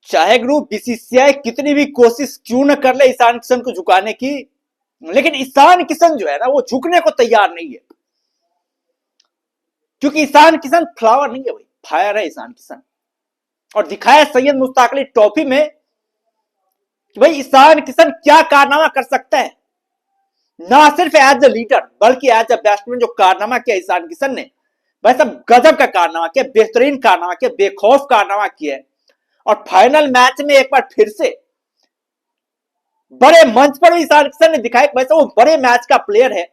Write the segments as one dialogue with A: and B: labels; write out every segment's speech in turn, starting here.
A: चाहे group BCCI कितनी भी कोशिश क्यों न कर ले ईशान किशन को झुकाने की, लेकिन ईशान किशन जो है ना वो झुकने को तैयार नहीं है। क्योंकि ईशान किशन फ्लावर नहीं है भाई, फायर है ईशान किशन। और दिखाया सैयद मुश्ताक अली ट्रॉफी में कि भाई ईशान किशन क्या कारनामा कर सकता है। ना सिर्फ एज ए लीडर बल्कि एज ए बैट्समैन जो कारनामा किया ईशान किशन ने, भाई सब गजब का कारनामा किया, बेहतरीन कारनामा किया, बेखौफ कारनामा किया। और फाइनल मैच में एक बार फिर से बड़े मंच पर ईशान किशन ने दिखाया कि वैसे वो बड़े मैच का प्लेयर है।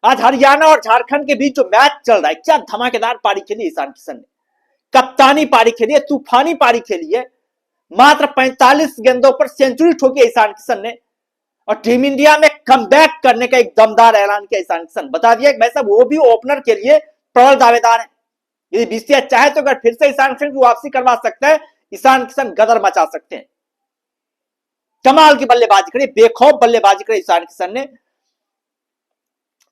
A: आज हरियाणा और झारखंड के बीच जो मैच चल रहा है, क्या धमाकेदार पारी खेली ईशान किशन ने, कप्तानी पारी खेली है, तूफानी पारी खेली है। मात्र 45 गेंदों पर सेंचुरी ठोकी ईशान किशन ने और टीम इंडिया में कमबैक करने का एक दमदार ऐलान किया ईशान किशन। बता दिया कि भाई साहब वो भी ओपनर के लिए प्रबल दावेदार है। यदि बीसीसीआई चाहे तो अगर फिर से ईशान किशन की वापसी करवा सकता है, ईशान किशन गदर मचा सकते हैं। कमाल की बल्लेबाजी करी, बेखौफ बल्लेबाजी करी ईशान किशन ने।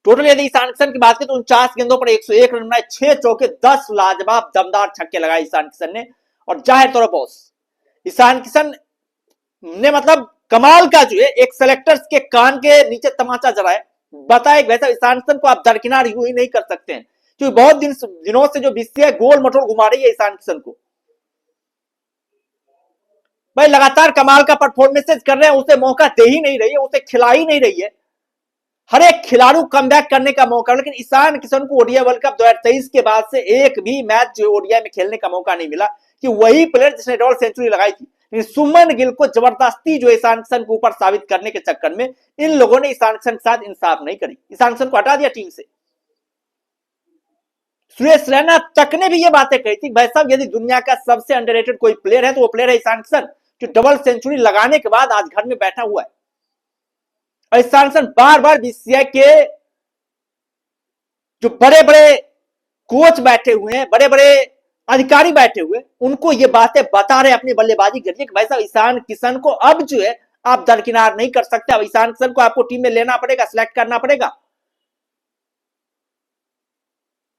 A: टोटल यदि ईशान किशन की बात करें तो 49 गेंदों पर 101 रन बनाए, 6 चौके, 10 लाजवाब दमदार छक्के लगाए ईशान किशन ने। और जाहिर तौर पर ईशान किशन ने मतलब कमाल का जो है एक सेलेक्टर्स के कान के नीचे तमाचा जलाए, बताए वैसा ईशान किशन को आप दरकिनार यूं ही नहीं कर सकते हैं। क्योंकि बहुत दिनों से जो बीसीसीआई गोल मटोल घुमा रही है ईशान किशन को, भाई लगातार कमाल का परफॉर्मेंसेस कर रहे हैं, उसे मौका दे ही नहीं रही है, उसे खिला ही नहीं रही है। हर एक खिलाड़ी कमबैक करने का मौका, लेकिन ईशान किशन को ओडीआई वर्ल्ड कप 2023 के बाद से एक भी मैच जो ओडीआई में खेलने का मौका नहीं मिला कि वही प्लेयर जिसने डबल सेंचुरी लगाई थी। लेकिन सुमन गिल को जबरदस्ती जो ईशान किशन के ऊपर साबित करने के चक्कर में इन लोगों ने ईशान किशन के साथ इंसाफ नहीं करी, ईशान किशन को हटा दिया टीम से। सुरेश रैना तक ने भी ये बातें कही थी भाई साहब यदि दुनिया का सबसे अंडररेटेड कोई प्लेयर है तो वो प्लेयर है ईशान किशन, जो डबल सेंचुरी लगाने के बाद आज घर में बैठा हुआ है। और ईशान किशन बार बार बीसीसीआई के जो बड़े बड़े कोच बैठे हुए हैं, बड़े बड़े अधिकारी बैठे हुए, उनको ये बातें बता रहे अपनी बल्लेबाजी के जरिए कि भाई साहब ईशान किशन को अब जो है आप दरकिनार नहीं कर सकते, अब ईशान किशन को आपको टीम में लेना पड़ेगा, सिलेक्ट करना पड़ेगा।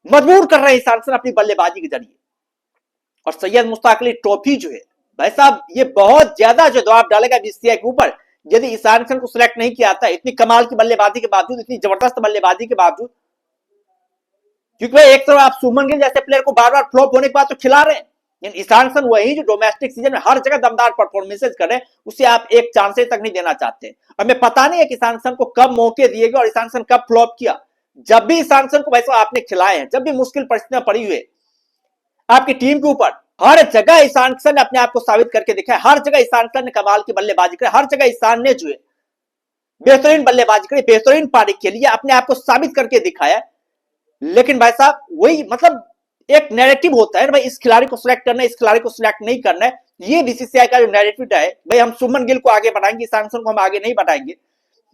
A: मजबूर कर रहे हैं ईशान किशन अपनी बल्लेबाजी के जरिए। और सैयद मुश्ताक अली ट्रॉफी जो है भाई साहब ये बहुत ज्यादा जो दबाव डालेगा बीसीसीआई के ऊपर यदि ईशान किशन को सिलेक्ट नहीं किया था, इतनी कमाल की बल्लेबाजी के बावजूद, इतनी जबरदस्त बल्लेबाजी के बावजूद। क्योंकि भाई एक तरफ आप सुमन गिल जैसे प्लेयर को बार बार फ्लॉप होने के बाद तो खिला रहे हैं, लेकिन ईशान किशन वही जो डोमेस्टिक सीजन में हर जगह दमदार परफॉर्मेंसेस कर रहे हैं, उसे आप एक चांस तक नहीं देना चाहते। और मैं पता नहीं है कि ईशान किशन को कब मौके दिए गए और ईशान किशन कब फ्लॉप किया। जब भी ईशान किशन को वैसा आपने खिलाए हैं, जब भी मुश्किल परिस्थितियां पड़ी हुई आपकी टीम के ऊपर, हर जगह ईशान किशन ने अपने आप को साबित करके दिखाया। हर जगह ईशान किशन ने कमाल की बल्लेबाजी करी, हर जगह ईशान ने जो है बेहतरीन बल्लेबाजी करी, बेहतरीन पारी खेली, अपने आप को साबित करके दिखाया। लेकिन भाई साहब वही मतलब एक नैरेटिव होता है ना भाई, इस खिलाड़ी को सिलेक्ट करना है, इस खिलाड़ी को सिलेक्ट नहीं करना है। ये बीसीसीआई का जो नैरेटिव है भाई, हम सुमन गिल को आगे बढ़ाएंगे, ईशान किशन को हम आगे नहीं बढ़ाएंगे।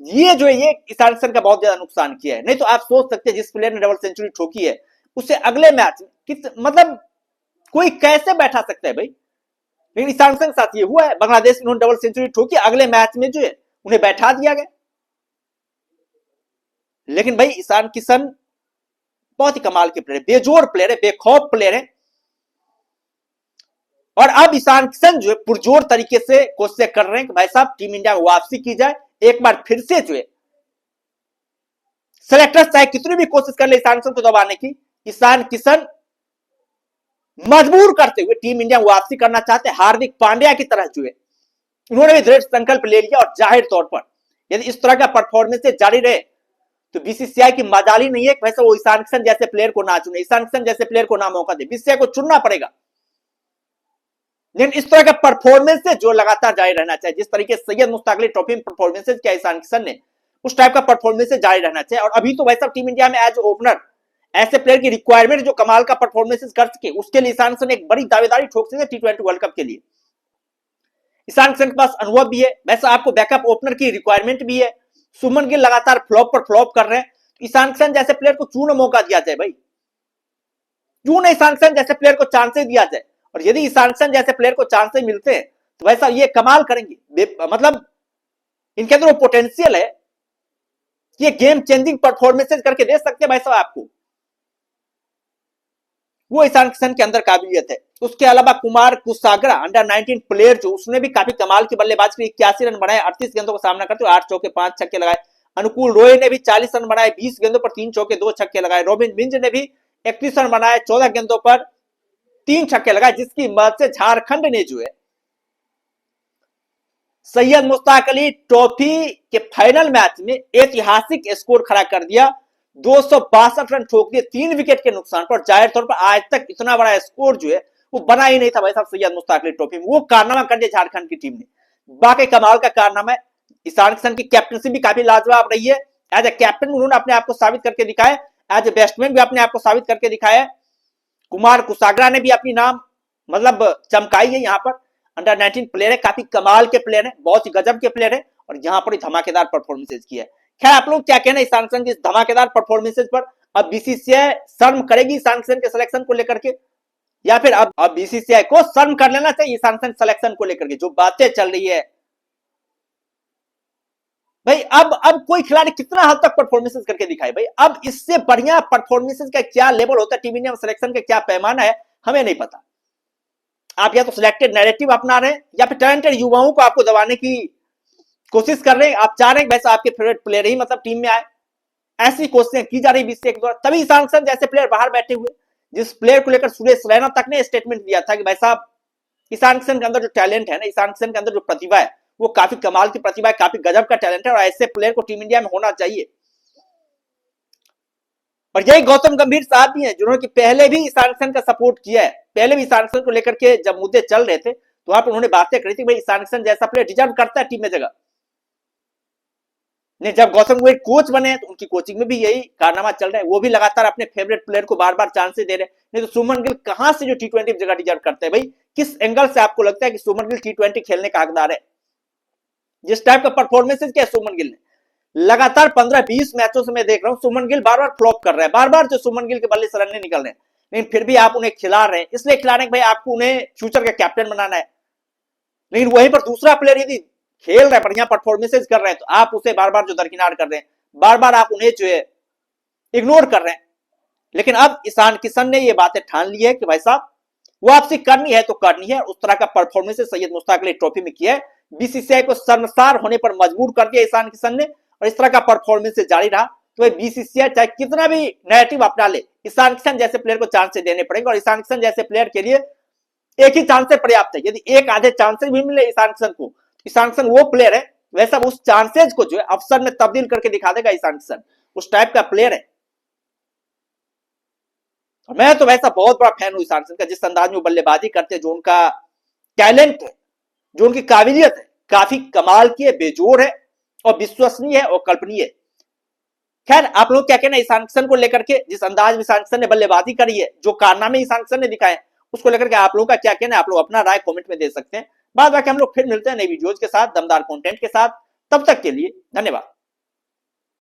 A: ये जो है ये ईशान किशन का बहुत ज्यादा नुकसान किया है। नहीं तो आप सोच सकते हैं जिस प्लेयर ने डबल सेंचुरी ठोकी है उसे अगले मैच किस मतलब कोई कैसे बैठा सकता है भाई। लेकिन ईशान किशन के साथ ये हुआ है, बांग्लादेश में उन्होंने डबल सेंचुरी ठोकी, अगले मैच में जो है उन्हें बैठा दिया गया। लेकिन भाई ईशान किशन बहुत ही कमाल के प्लेयर है, बेजोड़ प्लेयर है, बेखौफ प्लेयर है। और अब ईशान किशन जो है पुरजोर तरीके से कोशिश कर रहे हैं कि भाई साहब टीम इंडिया को वापसी की जाए, एक बार फिर से जो है सेलेक्टर्स चाहे कितनी भी कोशिश कर ले ईशान किशन को दबाने की, ईशान किशन मजबूर करते हुए टीम इंडिया को वापसी करना चाहते हैं। हार्दिक पांड्या की तरह जो है उन्होंने भी दृढ़ संकल्प ले लिया। और जाहिर तौर पर यदि इस तरह का परफॉर्मेंस जारी रहे तो बीसीसीआई की मजाली नहीं है कि वैसे वो ईशान किशन जैसे प्लेयर को ना चुने, ईशान किशन जैसे प्लेयर को ना मौका दे, बीसीसीआई को चुनना पड़ेगा। लेकिन इस तरह का परफॉर्मेंस से जो लगातार जारी रहना चाहिए, जिस तरीके से सैयद मुश्ताक अली ट्रॉफी में परफॉर्मेंसेस किया ईशान किशन ने, उस टाइप का परफॉर्मेंस से जारी रहना चाहिए। और अभी तो वैसा टीम इंडिया में एज ओपनर ऐसे प्लेयर की रिक्वायरमेंट जो कमाल का परफॉर्मेंसेस कर सके, उसके लिए ईशान किशन एक बड़ी दावेदारी ठोक सके टी20 वर्ल्ड कप के लिए। ईशान किशन के पास अनुभव भी है, वैसा आपको बैकअप ओपनर की रिक्वायरमेंट भी है। सुमन गिल लगातार फ्लॉप पर फ्लॉप कर रहे हैं, ईशान किशन जैसे प्लेयर को क्यों ना मौका दिया जाए भाई, क्यों ना ईशान किशन जैसे प्लेयर को चांसेस दिया जाए। और यदि ईशान किशन जैसे प्लेयर को चांसेस मिलते हैं तो वैसा ये कमाल करेंगे, मतलब इनके अंदर वो पोटेंशियल है, ये गेम चेंजिंग परफॉर्मेंसेस करके दे सकते हैं भाई साहब आपको। वो ईशान किशन के अंदर काबिलियत है। उसके अलावा कुमार कुसागरा अंडर 19 प्लेयर जो, उसने भी काफी कमाल की बल्लेबाजी की, 81 रन बनाए 38 गेंदों का सामना करते हुए 8 चौके 5 छक्के लगाए। अनुकूल रॉय ने भी 40 रन बनाए 20 गेंदों पर 3 चौके 2 छक्के लगाए। रॉबिन मिंज ने भी 31 रन बनाए 14 गेंदों पर 3 छक्के लगाए, जिसकी मदद से झारखंड ने जो है सैयद मुश्ताक अली ट्रॉफी के फाइनल मैच में ऐतिहासिक स्कोर खड़ा कर दिया। 262 रन ठोक दिए 3 विकेट के नुकसान पर। जाहिर तौर पर आज तक इतना बड़ा स्कोर जो है वो बना ही नहीं था भाई साहब सैयद मुश्ताक अली ट्रॉफी में। वो कारनामा कर दिया झारखंड की टीम ने, बाकी कमाल का कारनामा है। ईशान किशन की कैप्टनसी भी काफी लाजवाब रही है। एज ए कैप्टन उन्होंने अपने आप को साबित करके दिखाया, एज ए बैट्समैन भी अपने आप को साबित करके दिखाया। कुमार कुसागरा ने भी अपनी नाम मतलब चमकाई है यहाँ पर। अंडर 19 प्लेयर है, काफी कमाल के प्लेयर है, बहुत ही गजब के प्लेयर है और यहाँ पर धमाकेदार परफॉर्मेंसेज की है। खैर आप लोग क्या कहना है ईशान किशन की इस धमाकेदार परफॉर्मेंसेज पर? अब बीसीसीआई शर्म करेगी ईशान किशन के सिलेक्शन को लेकर के, या फिर अब बीसीसीआई को शर्म कर लेना चाहिए ईशान किशन सिलेक्शन को लेकर के? जो बातें चल रही है भाई, अब कोई खिलाड़ी कितना हद तक परफॉर्मेंसेस करके दिखाए भाई? अब इससे बढ़िया परफॉर्मेंसेस का क्या लेवल होता है टीम इंडिया में, सिलेक्शन का क्या पैमाना है, हमें नहीं पता। आप या तो सिलेक्टेड नैरेटिव अपना रहे हैं या फिर टैलेंटेड युवाओं को आपको दबाने की कोशिश कर रहे हैं। आप चाह रहे हैं वैसा आपके फेवरेट प्लेयर ही मतलब टीम में आए, ऐसी कोशिशें की जा रही बीसीसीआई के द्वारा। तभी ईशान किशन जैसे प्लेयर बाहर बैठे हुए, जिस प्लेयर को लेकर सुरेश रैना तक ने स्टेटमेंट दिया था कि भाई साहब ईशान किशन के अंदर जो टैलेंट है ना, ईशान किशन के अंदर जो प्रतिभा है वो काफी कमाल की प्रतिभा है, काफी गजब का टैलेंट है और ऐसे प्लेयर को टीम इंडिया में होना चाहिए। और यही गौतम गंभीर साहब भी हैं जिन्होंने पहले भी ईशान किशन का सपोर्ट किया है। पहले भी ईशान किशन को लेकर के जब मुद्दे चल रहे थे तो वहां पर उन्होंने बातें करी थी भाई ईशान किशन जैसा प्लेयर डिजर्व करता है टीम में जगह। नहीं, जब गौतम गंभीर कोच बने तो उनकी कोचिंग में भी यही कारनामा चल रहा है, वो भी लगातार अपने फेवरेट प्लेयर को बार बार चांसेस दे रहे हैं। नहीं तो सुमन गिल कहां से जो T20 जगह डिजर्व करते हैं भाई? किस एंगल से आपको लगता है कि सुमन गिल T20 खेलने का हकदार है? जिस टाइप का परफॉर्मेंसेस किया सुमन गिल ने लगातार 15-20 मैचों से मैं देख रहा हूं सुमन गिल बार बार फ्लॉप कर रहा है, बार बार जो सुमन गिल के बल्ले से रन नहीं निकल रहे हैं, लेकिन फिर भी आप उन्हें खिला रहे हैं। इसलिए खिला रहे हैं भाई आपको उन्हें फ्यूचर का कैप्टन बनाना है। लेकिन वहीं पर दूसरा प्लेयर यदि खेल रहा है, बढ़िया परफॉर्मेंसेस कर रहे हैं, तो आप उसे बार बार जो दरकिनार कर रहे हैं, बार बार आप उन्हें जो है इग्नोर कर रहे हैं। लेकिन अब ईशान किशन ने ये बातें ठान ली है कि भाई साहब वापसी करनी है तो करनी है। उस तरह का परफॉर्मेंस सैयद मुश्ताक अली ट्रॉफी में किया है, बीसीसीआई को शर्मसार होने पर मजबूर कर दिया ईशान किशन ने। और इस तरह का परफॉर्मेंस जारी रहा तो बीसीसीआई चाहे कितना भी नैरेटिव अपना ले, ईशान किशन जैसे प्लेयर को चांस देने पड़ेंगे। और ईशान किशन जैसे प्लेयर के लिए एक ही चांस पर्याप्त है। यदि एक आधे चांसेस भी मिले ईशान किशन को, ईशान किशन वो प्लेयर है वैसा उस चांसेस को जो है अवसर में तब्दील करके दिखा देगा ईशान किशन, उस टाइप का प्लेयर है। और मैं तो वैसा बहुत बड़ा फैन हूं ईशान किशन का, जिस अंदाज में बल्लेबाजी करते हैं, जो उनका टैलेंट है, जो उनकी काबिलियत है, काफी कमाल की है, बेजोड़ है और विश्वसनीय है और कल्पनीय है। खैर आप लोग क्या कहना ईशान किशन को लेकर के? जिस अंदाज में ईशान किशन ने बल्लेबाजी करी है, जो कारनामे ईशान किशन ने दिखाए, उसको लेकर के आप लोगों का क्या कहना है? आप लोग अपना राय कमेंट में दे सकते हैं। बाद बाकी हम लोग फिर मिलते हैं नई वीडियोज के साथ, दमदार कंटेंट के साथ। तब तक के लिए धन्यवाद।